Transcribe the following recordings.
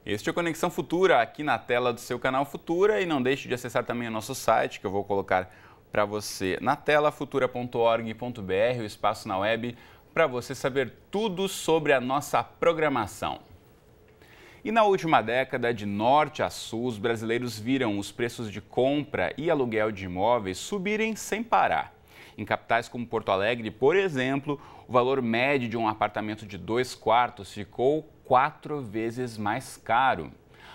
Este é o Conexão Futura, aqui na tela do seu canal Futura, e não deixe de acessar também o nosso site, que eu vou colocar para você na tela, futura.org.br, o espaço na web, para você saber tudo sobre a nossa programação. E na última década, de norte a sul, os brasileiros viram os preços de compra e aluguel de imóveis subirem sem parar. Em capitais como Porto Alegre, por exemplo, o valor médio de um apartamento de 2 quartos ficou 4 vezes mais caro.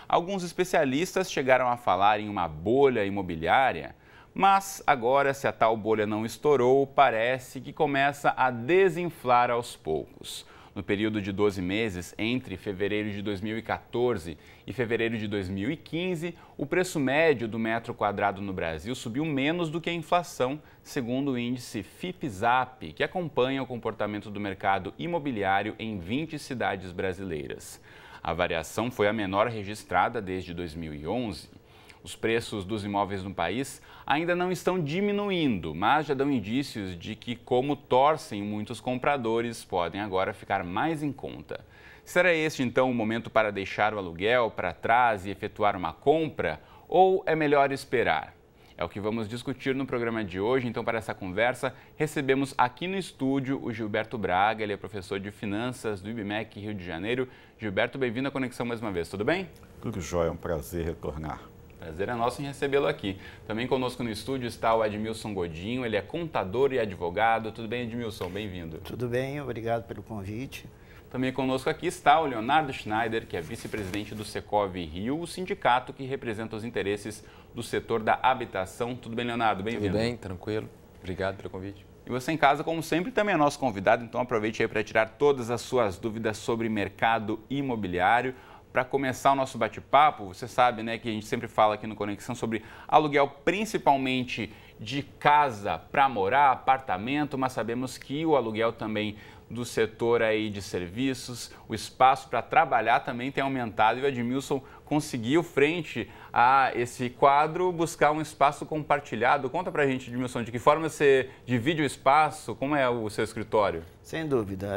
Alguns especialistas chegaram a falar em uma bolha imobiliária, mas agora, se a tal bolha não estourou, parece que começa a desinflar aos poucos. No período de 12 meses, entre fevereiro de 2014 e fevereiro de 2015, o preço médio do metro quadrado no Brasil subiu menos do que a inflação, segundo o índice FIPZAP, que acompanha o comportamento do mercado imobiliário em 20 cidades brasileiras. A variação foi a menor registrada desde 2011. Os preços dos imóveis no país ainda não estão diminuindo, mas já dão indícios de que, como torcem muitos compradores, podem agora ficar mais em conta. Será este, então, o momento para deixar o aluguel para trás e efetuar uma compra? Ou é melhor esperar? É o que vamos discutir no programa de hoje. Então, para essa conversa, recebemos aqui no estúdio o Gilberto Braga. Ele é professor de Finanças do IBMEC Rio de Janeiro. Gilberto, bem-vindo à Conexão mais uma vez. Tudo bem? Tudo jóia, é um prazer retornar. Prazer é nosso em recebê-lo aqui. Também conosco no estúdio está o Edmilson Godinho, ele é contador e advogado. Tudo bem, Edmilson? Bem-vindo. Tudo bem, obrigado pelo convite. Também conosco aqui está o Leonardo Schneider, que é vice-presidente do Secov Rio, o sindicato que representa os interesses do setor da habitação. Tudo bem, Leonardo? Bem-vindo. Tudo bem, tranquilo. Obrigado pelo convite. E você em casa, como sempre, também é nosso convidado, então aproveite aí para tirar todas as suas dúvidas sobre mercado imobiliário. Para começar o nosso bate-papo, você sabe, né, que a gente sempre fala aqui no Conexão sobre aluguel, principalmente de casa para morar, apartamento, mas sabemos que o aluguel também do setor aí de serviços, o espaço para trabalhar também tem aumentado, e o Edmilson conseguiu, frente a esse quadro, buscar um espaço compartilhado. Conta para a gente, Edmilson, de que forma você divide o espaço, como é o seu escritório? Sem dúvida.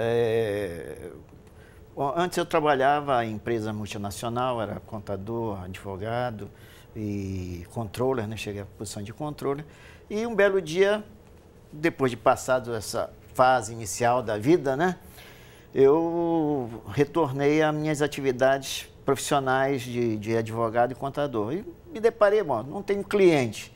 Antes eu trabalhava em empresa multinacional, era contador, advogado e controller, né? Cheguei à posição de controller. E um belo dia, depois de passado essa fase inicial da vida, né? Eu retornei às minhas atividades profissionais de advogado e contador. E me deparei, bom, não tenho cliente.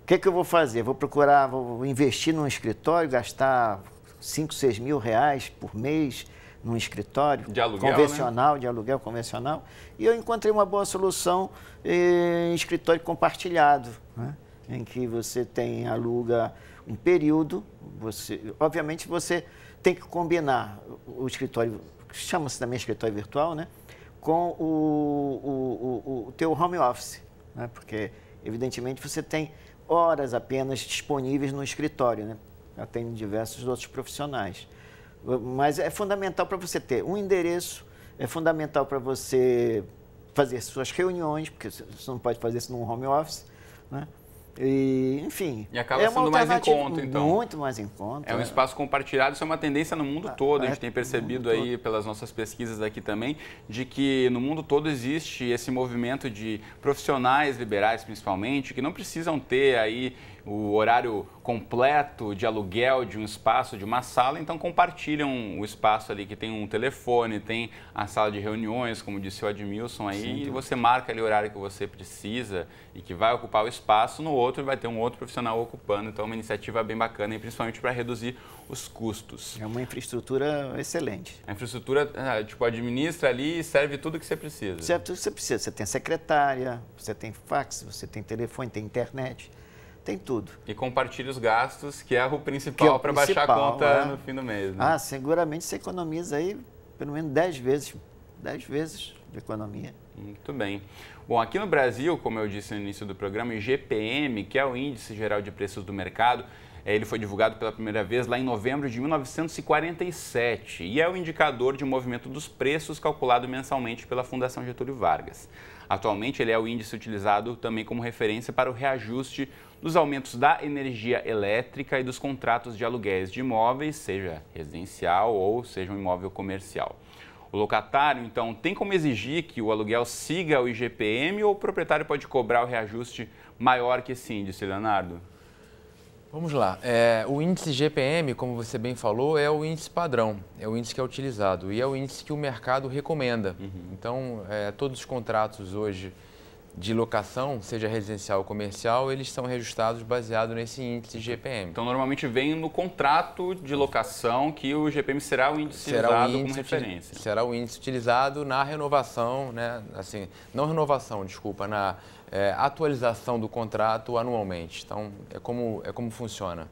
O que eu vou fazer? Vou investir num escritório, gastar 5, 6 mil reais por mês num escritório de aluguel, convencional, né? De aluguel convencional, e eu encontrei uma boa solução em escritório compartilhado, né? Em que você aluga um período, obviamente você tem que combinar o escritório, chama-se também escritório virtual, né? Com o teu home office, né? Porque evidentemente você tem horas apenas disponíveis no escritório, né? Já tem diversos outros profissionais. Mas é fundamental para você ter um endereço, é fundamental para você fazer suas reuniões, porque você não pode fazer isso num home office, né? E, enfim, e acaba sendo mais em conta, então. Muito mais em conta. É um espaço compartilhado, isso é uma tendência no mundo todo. A gente tem percebido aí, pelas nossas pesquisas aqui também, de que no mundo todo existe esse movimento de profissionais liberais, principalmente, que não precisam ter aí o horário completo de aluguel de um espaço, de uma sala, então compartilham o espaço ali que tem um telefone, tem a sala de reuniões, como disse o Edmilson aí, e você marca ali o horário que você precisa e que vai ocupar o espaço, no outro vai ter um outro profissional ocupando, então é uma iniciativa bem bacana e principalmente para reduzir os custos. É uma infraestrutura excelente. A infraestrutura, tipo, administra ali e serve tudo que você precisa. Serve tudo que você precisa. Você tem secretária, você tem fax, você tem telefone, tem internet. Tem tudo. E compartilha os gastos, que é o principal para baixar a conta no fim do mês. Né? Seguramente você economiza aí pelo menos 10 vezes de economia. Muito bem. Bom, aqui no Brasil, como eu disse no início do programa, o IGPM, que é o Índice Geral de Preços do Mercado, ele foi divulgado pela primeira vez lá em novembro de 1947 e é o indicador de movimento dos preços calculado mensalmente pela Fundação Getúlio Vargas. Atualmente, ele é o índice utilizado também como referência para o reajuste dos aumentos da energia elétrica e dos contratos de aluguéis de imóveis, seja residencial ou seja um imóvel comercial. O locatário, então, tem como exigir que o aluguel siga o IGPM ou o proprietário pode cobrar o reajuste maior que esse índice, Leonardo? Vamos lá. O índice GPM, como você bem falou, é o índice padrão, é o índice que é utilizado e é o índice que o mercado recomenda. Então, todos os contratos hoje de locação, seja residencial ou comercial, eles são reajustados baseado nesse índice GPM. Então, normalmente vem no contrato de locação que o GPM será o índice usado como referência. Será o índice utilizado na renovação, né? Assim, não renovação, desculpa, na atualização do contrato anualmente. Então, é como funciona.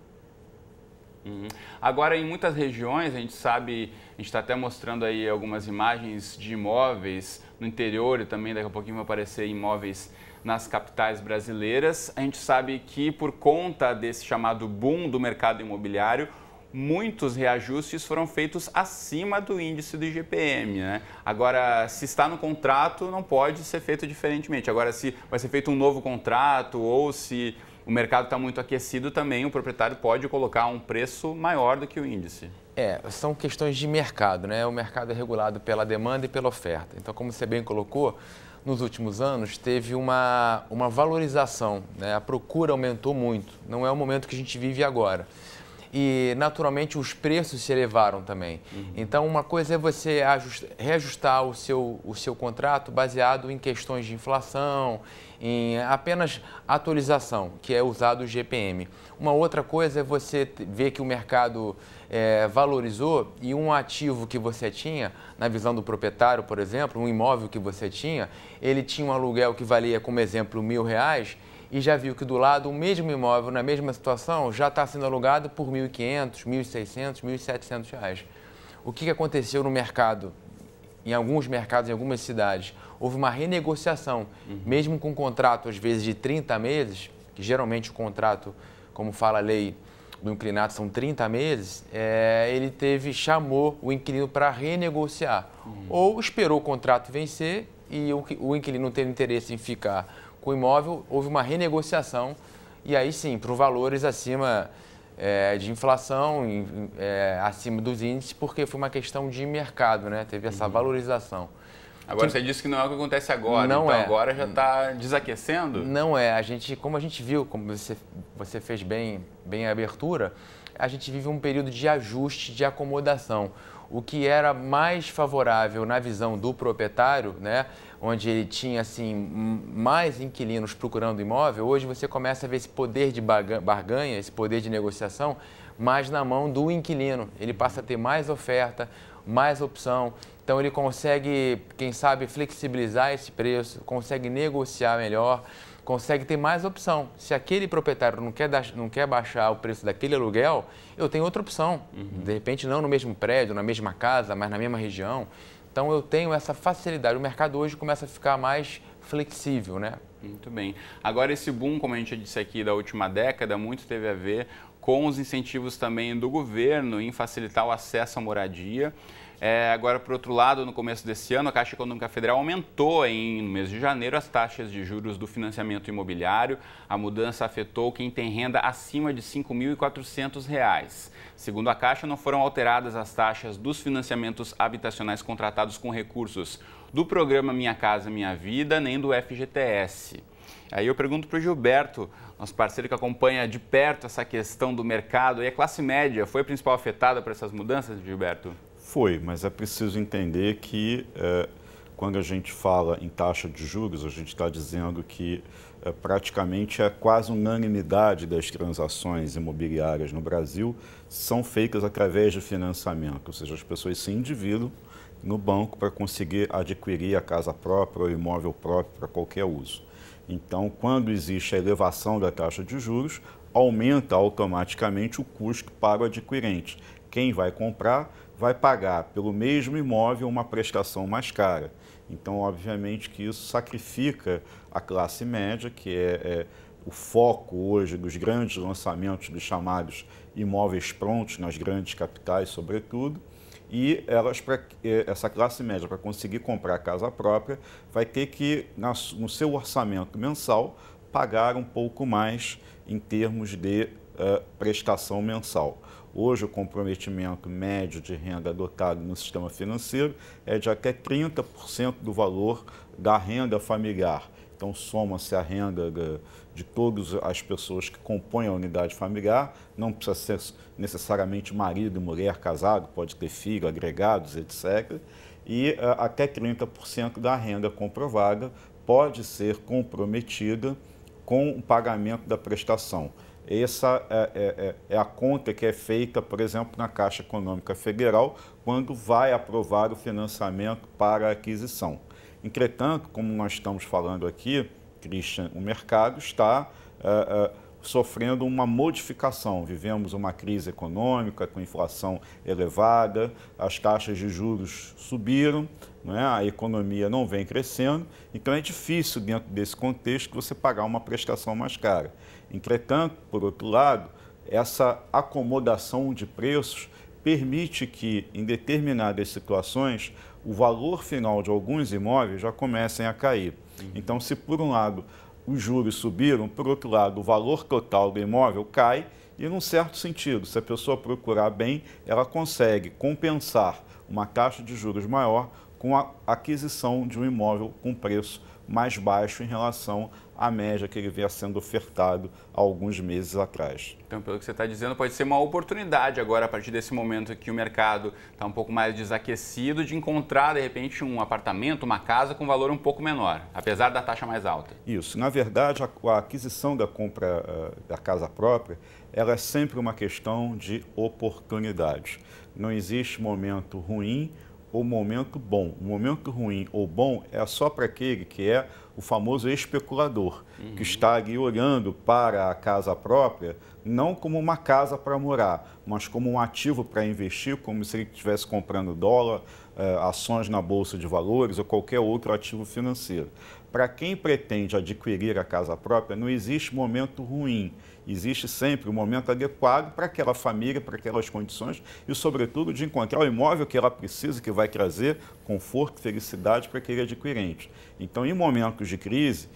Agora, em muitas regiões, a gente sabe, a gente está até mostrando aí algumas imagens de imóveis no interior e também daqui a pouquinho vai aparecer imóveis nas capitais brasileiras. A gente sabe que por conta desse chamado boom do mercado imobiliário, muitos reajustes foram feitos acima do índice do IGPM, né? Agora, se está no contrato, não pode ser feito diferentemente. Agora, se vai ser feito um novo contrato ou se o mercado está muito aquecido, também o proprietário pode colocar um preço maior do que o índice. São questões de mercado, né? O mercado é regulado pela demanda e pela oferta. Então, como você bem colocou, nos últimos anos teve uma valorização, né? A procura aumentou muito. Não é o momento que a gente vive agora. E, naturalmente, os preços se elevaram também. Então, uma coisa é você reajustar o seu contrato baseado em questões de inflação, em apenas atualização, que é usado o GPM. Uma outra coisa é você ver que o mercado valorizou e um ativo que você tinha, na visão do proprietário, por exemplo, um imóvel que você tinha, ele tinha um aluguel que valia, como exemplo, R$1.000, e já viu que do lado o mesmo imóvel, na mesma situação, já está sendo alugado por R$1.500, R$1.600, R$1.700. O que aconteceu no mercado? Em alguns mercados, em algumas cidades, houve uma renegociação, mesmo com um contrato, às vezes, de 30 meses, que geralmente o contrato, como fala a lei do inquilinato, são 30 meses, ele chamou o inquilino para renegociar. Ou esperou o contrato vencer e o inquilino não teve interesse em ficar com o imóvel, houve uma renegociação e aí sim, por valores acima de inflação, acima dos índices, porque foi uma questão de mercado, né? Teve essa valorização. Agora, você disse que não é o que acontece agora, não então agora já está desaquecendo? Não é. Como a gente viu, como você fez bem a abertura, a gente vive um período de ajuste, de acomodação. O que era mais favorável na visão do proprietário, né, onde ele tinha assim, mais inquilinos procurando imóvel, hoje você começa a ver esse poder de barganha, esse poder de negociação, mais na mão do inquilino. Ele passa a ter mais oferta, mais opção, então ele consegue, quem sabe, flexibilizar esse preço, consegue negociar melhor, consegue ter mais opção. Se aquele proprietário não quer baixar o preço daquele aluguel, eu tenho outra opção. De repente, não no mesmo prédio, na mesma casa, mas na mesma região. Então, eu tenho essa facilidade. O mercado hoje começa a ficar mais flexível, né? Muito bem. Agora, esse boom, como a gente disse aqui, da última década, muito teve a ver com os incentivos também do governo em facilitar o acesso à moradia. Agora, por outro lado, no começo desse ano, a Caixa Econômica Federal aumentou no mês de janeiro as taxas de juros do financiamento imobiliário. A mudança afetou quem tem renda acima de R$ 5.400. Segundo a Caixa, não foram alteradas as taxas dos financiamentos habitacionais contratados com recursos do programa Minha Casa Minha Vida, nem do FGTS. Aí eu pergunto para o Gilberto, nosso parceiro que acompanha de perto essa questão do mercado, e a classe média foi a principal afetada por essas mudanças, Gilberto? Foi, mas é preciso entender que quando a gente fala em taxa de juros, a gente está dizendo que praticamente é quase unanimidade das transações imobiliárias no Brasil são feitas através de financiamento, ou seja, as pessoas se endividam no banco para conseguir adquirir a casa própria ou imóvel próprio para qualquer uso. Então, quando existe a elevação da taxa de juros, aumenta automaticamente o custo para o adquirente. Quem vai comprar vai pagar pelo mesmo imóvel uma prestação mais cara. Então, obviamente que isso sacrifica a classe média, que é o foco hoje dos grandes lançamentos dos chamados imóveis prontos nas grandes capitais, sobretudo, e essa classe média, para conseguir comprar a casa própria, vai ter que, no seu orçamento mensal, pagar um pouco mais em termos de prestação mensal. Hoje, o comprometimento médio de renda adotado no sistema financeiro é de até 30% do valor da renda familiar. Então, soma-se a renda de todas as pessoas que compõem a unidade familiar, não precisa ser necessariamente marido, mulher, casado, pode ter filho, agregados, etc. E até 30% da renda comprovada pode ser comprometida com o pagamento da prestação. Essa é a conta que é feita, por exemplo, na Caixa Econômica Federal, quando vai aprovar o financiamento para a aquisição. Entretanto, como nós estamos falando aqui, Christian, o mercado está sofrendo uma modificação. Vivemos uma crise econômica com inflação elevada, as taxas de juros subiram, não é? A economia não vem crescendo, então é difícil, dentro desse contexto, você pagar uma prestação mais cara. Entretanto, por outro lado, essa acomodação de preços permite que, em determinadas situações, o valor final de alguns imóveis já comecem a cair. Então, se por um lado os juros subiram, por outro lado o valor total do imóvel cai e, num certo sentido, se a pessoa procurar bem, ela consegue compensar uma taxa de juros maior com a aquisição de um imóvel com preço mais baixo em relação à média que ele vinha sendo ofertado há alguns meses atrás. Então, pelo que você está dizendo, pode ser uma oportunidade agora, a partir desse momento que o mercado está um pouco mais desaquecido, de encontrar, de repente, um apartamento, uma casa com valor um pouco menor, apesar da taxa mais alta. Isso. Na verdade, a aquisição da compra da casa própria, ela é sempre uma questão de oportunidade. Não existe momento ruim ou momento bom. O momento ruim ou bom é só para aquele que é o famoso especulador, que está ali olhando para a casa própria, não como uma casa para morar, mas como um ativo para investir, como se ele estivesse comprando dólar, ações na Bolsa de Valores ou qualquer outro ativo financeiro. Para quem pretende adquirir a casa própria, não existe momento ruim. Existe sempre um momento adequado para aquela família, para aquelas condições e, sobretudo, de encontrar o imóvel que ela precisa, que vai trazer conforto e felicidade para aquele adquirente. Então, em momentos de crise,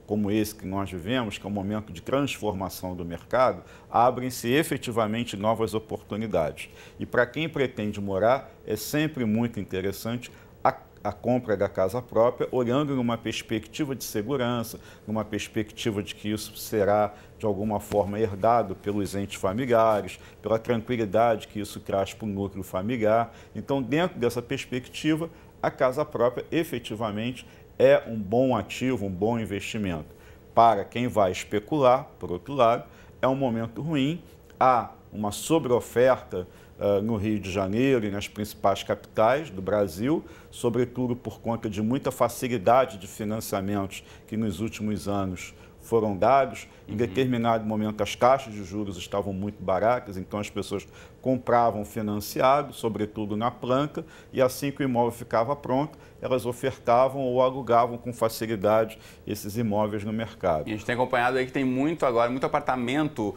como esse que nós vivemos, que é um momento de transformação do mercado, abrem-se efetivamente novas oportunidades. E para quem pretende morar, é sempre muito interessante a compra da casa própria, olhando numa perspectiva de segurança, numa perspectiva de que isso será, de alguma forma, herdado pelos entes familiares, pela tranquilidade que isso traz para o núcleo familiar. Então, dentro dessa perspectiva, a casa própria, efetivamente, é um bom ativo, um bom investimento. Para quem vai especular, por outro lado, é um momento ruim, há uma sobreoferta no Rio de Janeiro e nas principais capitais do Brasil, sobretudo por conta de muita facilidade de financiamentos que nos últimos anos foram dados. Em determinado momento, as taxas de juros estavam muito baratas, então as pessoas compravam financiado, sobretudo na planta, e assim que o imóvel ficava pronto, elas ofertavam ou alugavam com facilidade esses imóveis no mercado. E a gente tem acompanhado aí que tem muito apartamento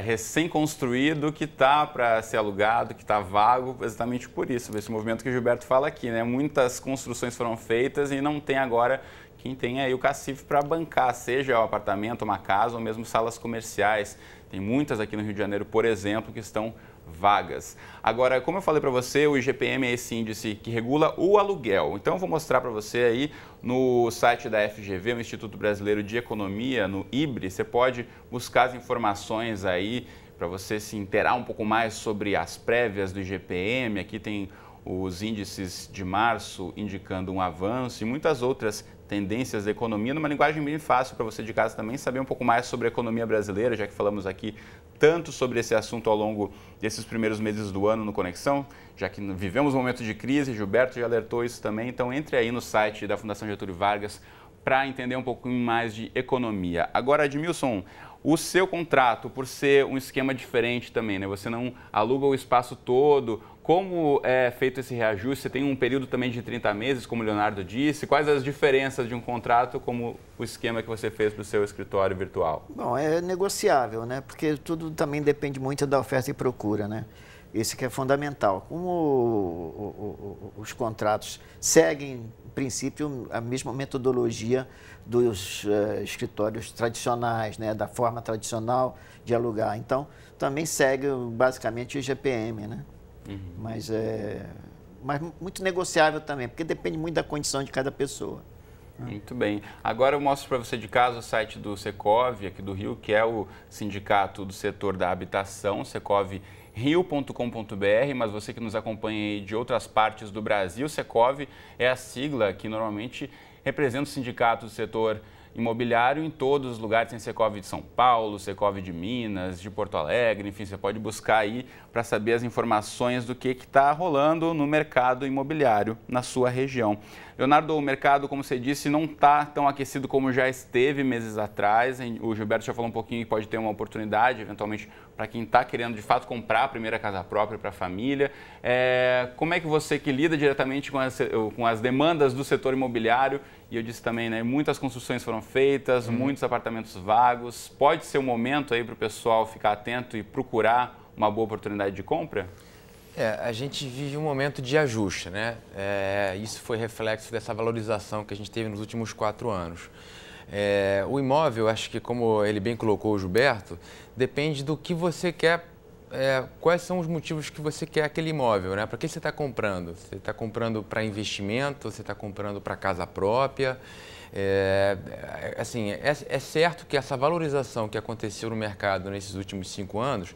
recém-construído que está para ser alugado, que está vago, exatamente por isso, esse movimento que o Gilberto fala aqui, né? Muitas construções foram feitas e não tem agora quem tem aí o cacife para bancar, seja o apartamento, uma casa ou mesmo salas comerciais. Tem muitas aqui no Rio de Janeiro, por exemplo, que estão vagas. Agora, como eu falei para você, o IGPM é esse índice que regula o aluguel. Então, eu vou mostrar para você aí no site da FGV, o Instituto Brasileiro de Economia, no IBRE. Você pode buscar as informações aí para você se inteirar um pouco mais sobre as prévias do IGPM. Aqui tem os índices de março indicando um avanço e muitas outras tendências da economia, numa linguagem bem fácil para você de casa também saber um pouco mais sobre a economia brasileira, já que falamos aqui tanto sobre esse assunto ao longo desses primeiros meses do ano no Conexão, já que vivemos um momento de crise, Gilberto já alertou isso também, então entre aí no site da Fundação Getúlio Vargas para entender um pouquinho mais de economia. Agora, Edmilson, o seu contrato, por ser um esquema diferente também, né? Você não aluga o espaço todo. Como é feito esse reajuste? Você tem um período também de 30 meses, como o Leonardo disse. Quais as diferenças de um contrato como o esquema que você fez para o seu escritório virtual? Bom, é negociável, né? Porque tudo também depende muito da oferta e procura, né? Esse que é fundamental. Como os contratos seguem, em princípio, a mesma metodologia dos escritórios tradicionais, né, da forma tradicional de alugar. Então, também segue basicamente o IGPM, né? Mas muito negociável também, porque depende muito da condição de cada pessoa. Muito bem. Agora eu mostro para você de casa o site do Secov, aqui do Rio, que é o sindicato do setor da habitação, secovrio.com.br, mas você que nos acompanha aí de outras partes do Brasil, Secov é a sigla que normalmente representa o sindicato do setor imobiliário em todos os lugares. Tem Secov de São Paulo, Secov de Minas, de Porto Alegre, enfim, você pode buscar aí para saber as informações do que está rolando no mercado imobiliário na sua região. Leonardo, o mercado, como você disse, não está tão aquecido como já esteve meses atrás. O Gilberto já falou um pouquinho que pode ter uma oportunidade, eventualmente, para quem está querendo, de fato, comprar a primeira casa própria para a família. Como é que você que lida diretamente com as demandas do setor imobiliário, e eu disse também, né, muitas construções foram feitas, muitos apartamentos vagos, pode ser um momento aí para o pessoal ficar atento e procurar uma boa oportunidade de compra? A gente vive um momento de ajuste, né? Isso foi reflexo dessa valorização que a gente teve nos últimos 4 anos. O imóvel, acho que como ele bem colocou o Gilberto, depende do que você quer, quais são os motivos que você quer aquele imóvel, né? Para que você está comprando? Você está comprando para investimento, você está comprando para casa própria? É certo que essa valorização que aconteceu no mercado nesses últimos 5 anos,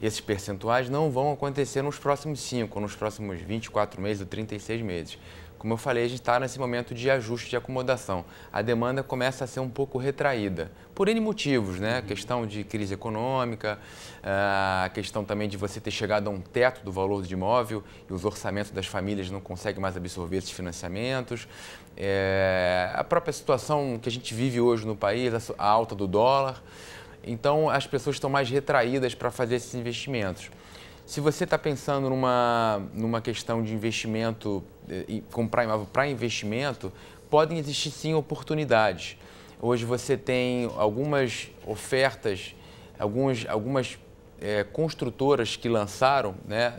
esses percentuais não vão acontecer nos próximos 5, nos próximos 24 meses ou 36 meses. Como eu falei, a gente está nesse momento de ajuste, de acomodação. A demanda começa a ser um pouco retraída, por N motivos, né? A questão de crise econômica, a questão também de você ter chegado a um teto do valor do imóvel e os orçamentos das famílias não conseguem mais absorver esses financiamentos. A própria situação que a gente vive hoje no país, a alta do dólar. Então, as pessoas estão mais retraídas para fazer esses investimentos. Se você está pensando numa questão de investimento, comprar imóvel para investimento, podem existir sim oportunidades. Hoje você tem algumas ofertas, algumas construtoras que lançaram, né,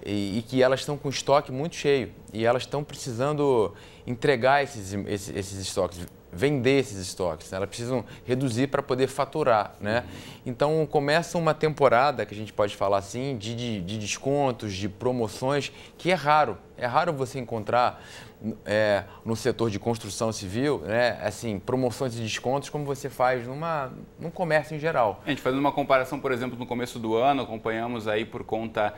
e que elas estão com estoque muito cheio e elas estão precisando entregar esses estoques, vender esses estoques, né? Elas precisam reduzir para poder faturar, né? Então começa uma temporada, que a gente pode falar assim, de descontos, de promoções, que é raro você encontrar no setor de construção civil, né? Assim, promoções e descontos como você faz num comércio em geral. A gente fazendo uma comparação, por exemplo, no começo do ano, acompanhamos aí por conta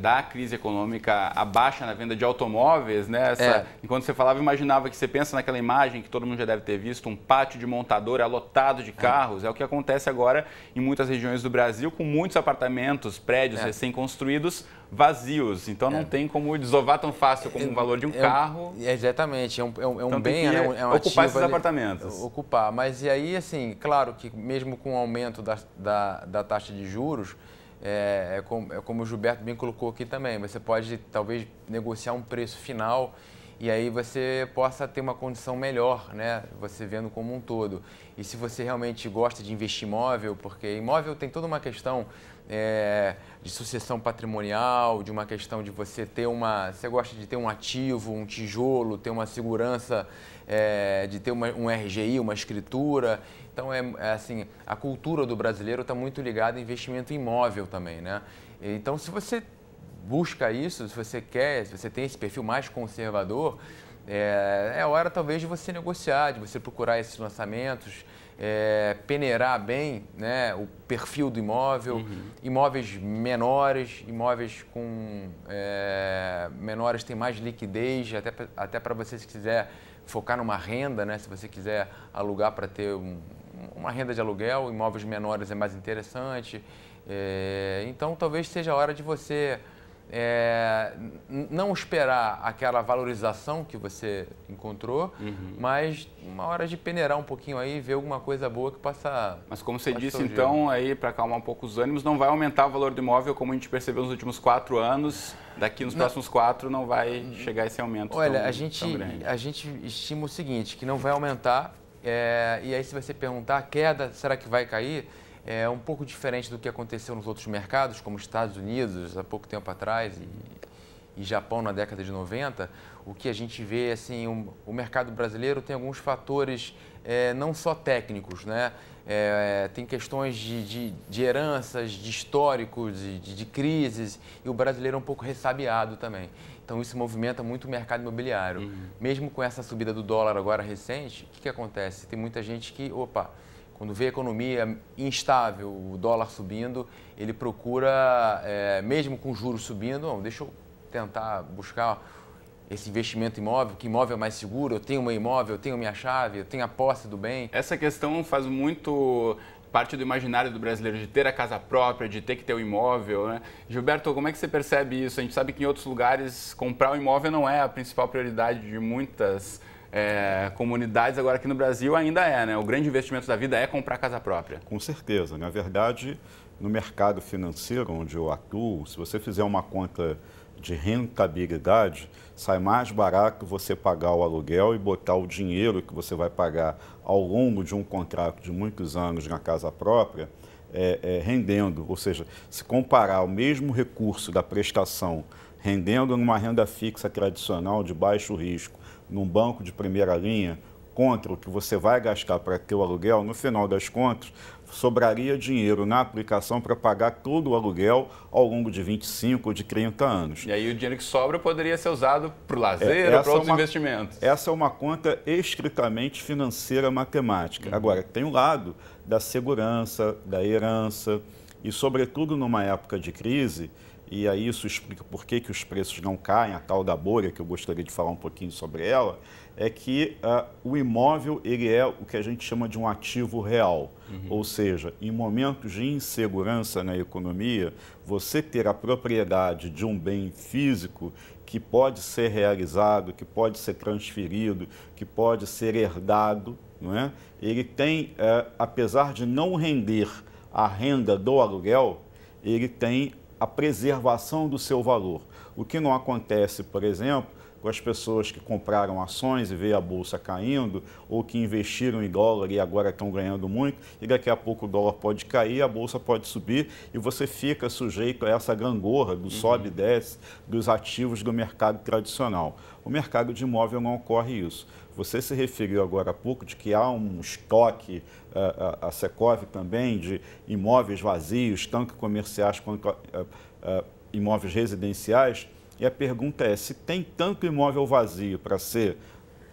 da crise econômica a baixa na venda de automóveis, né? Enquanto você falava, eu imaginava que você pensa naquela imagem que todo mundo já deve ter visto, um pátio de montadora lotado de carros. É o que acontece agora em muitas regiões do Brasil, com muitos apartamentos, prédios recém-construídos, vazios. Então não tem como desovar tão fácil como o valor de um carro. Exatamente, é um então, bem, é um ocupar esses ali, apartamentos. Ocupar, mas e aí, assim, claro que mesmo com o aumento da taxa de juros, como o Gilberto bem colocou aqui também, você pode talvez negociar um preço final e aí você possa ter uma condição melhor, né? Você vendo como um todo. E se você realmente gosta de investir em imóvel, porque imóvel tem toda uma questão de sucessão patrimonial, de uma questão de você gosta de ter um ativo, um tijolo, ter uma segurança, de ter um RGI, uma escritura. Então, assim, a cultura do brasileiro está muito ligada a investimento em imóvel também, né? Então, se você busca isso, se você tem esse perfil mais conservador, é hora talvez de você negociar, de você procurar esses lançamentos, peneirar bem, né, o perfil do imóvel, imóveis menores, imóveis com menores têm mais liquidez, até para você, se quiser focar numa renda, né, se você quiser alugar para ter uma renda de aluguel, imóveis menores é mais interessante. Então, talvez seja a hora de você não esperar aquela valorização que você encontrou, mas uma hora de peneirar um pouquinho aí e ver alguma coisa boa que possa... Mas como você disse, então, aí para acalmar um pouco os ânimos, não vai aumentar o valor do imóvel como a gente percebeu nos últimos 4 anos, daqui nos próximos 4 não vai chegar esse aumento tão grande. A gente estima o seguinte, que não vai aumentar, e aí se você perguntar, a queda, será que vai cair? É um pouco diferente do que aconteceu nos outros mercados, como os Estados Unidos, há pouco tempo atrás, e Japão na década de 90, o que a gente vê, assim, o mercado brasileiro tem alguns fatores não só técnicos, né? Tem questões de heranças, de históricos, de crises, e o brasileiro é um pouco ressabiado também. Então, isso movimenta muito o mercado imobiliário. Mesmo com essa subida do dólar agora recente, o que acontece? Tem muita gente que, quando vê a economia instável, o dólar subindo, ele procura, mesmo com juros subindo, deixa eu tentar buscar esse investimento imóvel, que imóvel é mais seguro, eu tenho meu imóvel, eu tenho minha chave, eu tenho a posse do bem. Essa questão faz muito parte do imaginário do brasileiro, de ter a casa própria, de ter que ter o imóvel, né? Gilberto, como é que você percebe isso? A gente sabe que em outros lugares comprar o imóvel não é a principal prioridade de muitas comunidades, agora aqui no Brasil ainda é, né? O grande investimento da vida é comprar casa própria. Com certeza. Na verdade, no mercado financeiro onde eu atuo, se você fizer uma conta de rentabilidade, sai mais barato você pagar o aluguel e botar o dinheiro que você vai pagar ao longo de um contrato de muitos anos na casa própria, rendendo. Ou seja, se comparar o mesmo recurso da prestação rendendo numa renda fixa tradicional de baixo risco, num banco de primeira linha, contra o que você vai gastar para ter o aluguel, no final das contas, sobraria dinheiro na aplicação para pagar todo o aluguel ao longo de 25 ou de 30 anos. E aí o dinheiro que sobra poderia ser usado para o lazer ou para outros investimentos. Essa é uma conta estritamente financeira matemática. Agora, tem o lado da segurança, da herança e, sobretudo, numa época de crise, e aí isso explica por que os preços não caem, a tal da bolha, que eu gostaria de falar um pouquinho sobre ela, é que o imóvel ele é o que a gente chama de um ativo real. Ou seja, em momentos de insegurança na economia, você ter a propriedade de um bem físico que pode ser realizado, que pode ser transferido, que pode ser herdado, não é? Ele tem, apesar de não render a renda do aluguel, ele tem a preservação do seu valor. O que não acontece, por exemplo, com as pessoas que compraram ações e veem a bolsa caindo, ou que investiram em dólar e agora estão ganhando muito, e daqui a pouco o dólar pode cair, a bolsa pode subir, e você fica sujeito a essa gangorra do sobe e desce dos ativos do mercado tradicional. O mercado de imóvel não ocorre isso. Você se referiu agora há pouco de que há um estoque, a Secov também, de imóveis vazios, tanto comerciais quanto imóveis residenciais. E a pergunta é, se tem tanto imóvel vazio para ser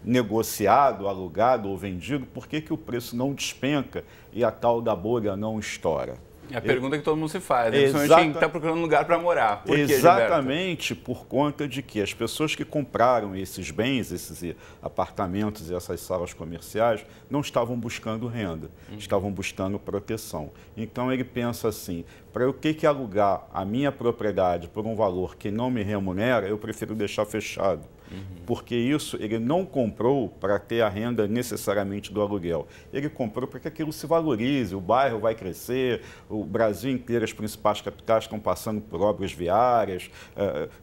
negociado, alugado ou vendido, por que o preço não despenca e a tal da bolha não estoura? É a pergunta que todo mundo se faz, né? Principalmente quem está procurando um lugar para morar. Por quê, exatamente, por conta de que as pessoas que compraram esses bens, esses apartamentos e essas salas comerciais, não estavam buscando renda, estavam buscando proteção. Então ele pensa assim, para eu ter que alugar a minha propriedade por um valor que não me remunera, eu prefiro deixar fechado. Porque isso ele não comprou para ter a renda necessariamente do aluguel. Ele comprou para que aquilo se valorize, o bairro vai crescer, o Brasil inteiro, as principais capitais estão passando por obras viárias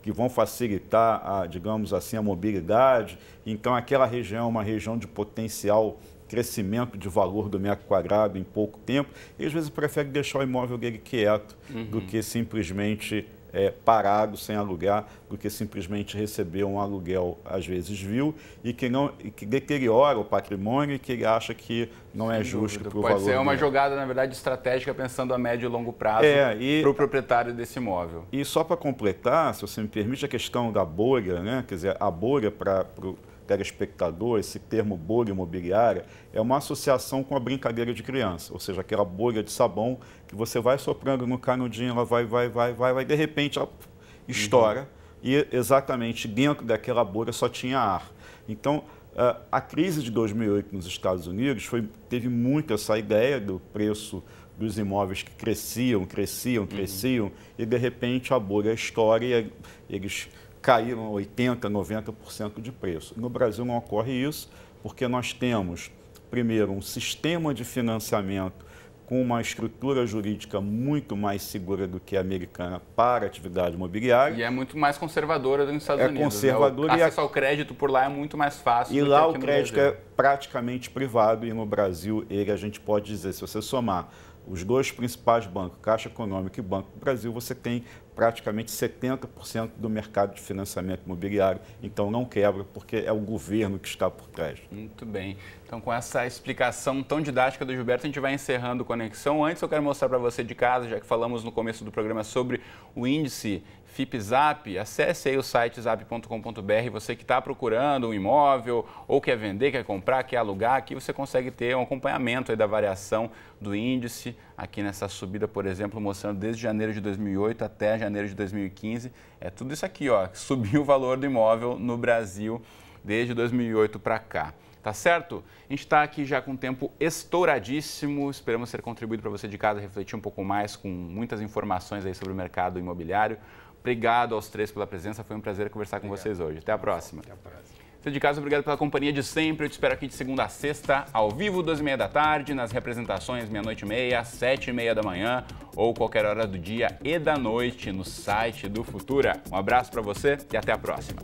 que vão facilitar, digamos assim, a mobilidade. Então, aquela região é uma região de potencial crescimento de valor do metro quadrado em pouco tempo, e às vezes prefere deixar o imóvel dele quieto do que simplesmente parado, sem alugar, do que simplesmente receber um aluguel, às vezes vil, e que deteriora o patrimônio e que ele acha que não é justo para o valor. Pode ser uma jogada, na verdade, estratégica, pensando a médio e longo prazo para o proprietário desse imóvel. E só para completar, se você me permite, a questão da bolha, né? Quer dizer, a bolha para o telespectador, esse termo bolha imobiliária, é uma associação com a brincadeira de criança, ou seja, aquela bolha de sabão que você vai soprando no canudinho, ela vai, de repente ela estoura e exatamente dentro daquela bolha só tinha ar. Então, a crise de 2008 nos Estados Unidos teve muito essa ideia do preço dos imóveis que cresciam, e de repente a bolha estoura e eles caíram 80%, 90% de preço. No Brasil não ocorre isso, porque nós temos, primeiro, um sistema de financiamento com uma estrutura jurídica muito mais segura do que a americana para a atividade imobiliária. E é muito mais conservadora do que nos Estados Unidos. É conservadora. O acesso ao crédito por lá é muito mais fácil. E lá o crédito é praticamente privado, e no Brasil a gente pode dizer, se você somar os dois principais bancos, Caixa Econômica e Banco do Brasil, você tem praticamente 70% do mercado de financiamento imobiliário. Então não quebra, porque é o governo que está por trás. Muito bem. Então, com essa explicação tão didática do Gilberto, a gente vai encerrando o Conexão. Antes, eu quero mostrar para você de casa, já que falamos no começo do programa sobre o índice FIPZAP, acesse aí o site zap.com.br. Você que está procurando um imóvel, ou quer vender, quer comprar, quer alugar, aqui você consegue ter um acompanhamento aí da variação do índice. Aqui nessa subida, por exemplo, mostrando desde janeiro de 2008 até janeiro de 2015. É tudo isso aqui, ó, subiu o valor do imóvel no Brasil desde 2008 para cá. Tá certo? A gente está aqui já com o tempo estouradíssimo. Esperamos ter contribuído para você de casa refletir um pouco mais com muitas informações aí sobre o mercado imobiliário. Obrigado aos três pela presença. Foi um prazer conversar com vocês hoje. Até a próxima. Até a próxima. Você de casa, obrigado pela companhia de sempre. Eu te espero aqui de segunda a sexta, ao vivo, 2h30 da tarde, nas representações, meia-noite e meia, 7h30 da manhã, ou qualquer hora do dia e da noite no site do Futura. Um abraço para você e até a próxima.